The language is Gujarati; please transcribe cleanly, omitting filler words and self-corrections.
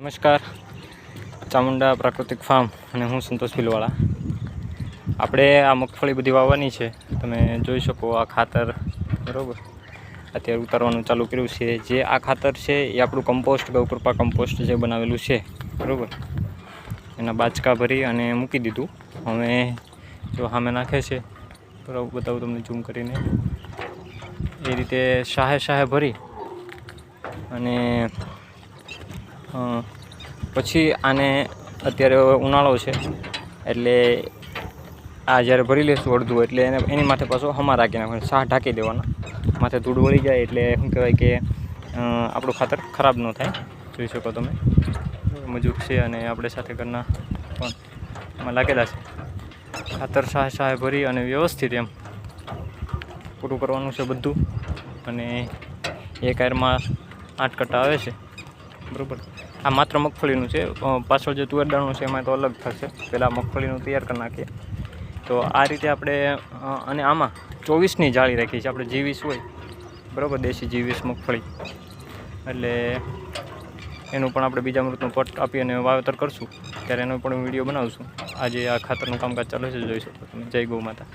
નમસ્કાર, ચામુંડા પ્રાકૃતિક ફાર્મ અને હું સંતોષ ભીલવાળા. આપણે આ મગફળી બધી વાવવાની છે. તમે જોઈ શકો આ ખાતર બરાબર અત્યારે ઉતારવાનું ચાલુ કર્યું છે. જે આ ખાતર છે એ આપણું કમ્પોસ્ટ ગૌકૃપા કમ્પોસ્ટ જે બનાવેલું છે બરાબર, એના બાચકા ભરી અને મૂકી દીધું. હવે જો સામે નાખે છે બરાબર, બતાવું તમને ઝૂમ કરીને. એ રીતે શાહે ભરી અને પછી આને અત્યારે ઉનાળો છે એટલે આ જ્યારે ભરી લેશું અડધું એટલે એની માથે પાછો હમા રાખી નાખવાનો, શાહ ઢાંકી દેવાના. માથે ધૂળ વળી જાય એટલે શું કહેવાય કે આપણું ખાતર ખરાબ ન થાય. જોઈ શકો તમે મજૂર છે અને આપણે સાથે ઘરના પણ એમાં લાગેલા છે. ખાતર શાહે ભરી અને વ્યવસ્થિત એમ પૂરું કરવાનું છે બધું. અને એક આયરમાં 8 કટ્ટા આવે છે બરાબર. આ માત્ર મગફળીનું છે, પાછળ જે તુવેર દાણું છે એમાં તો અલગ થશે. પહેલાં મગફળીનું તૈયાર કરી નાખીએ. તો આ રીતે આપણે અને આમાં 24ની જાળી રાખી છે. આપણે G20 હોય બરાબર, દેશી G20 મગફળી, એટલે એનું પણ આપણે બીજા મૃતનું પટ આપી અને વાવેતર કરશું ત્યારે એનો પણ વિડીયો બનાવશું. આજે આ ખાતરનું કામકાજ ચાલુ છે, જોઈ શકો તમે. જય ગૌ માતા.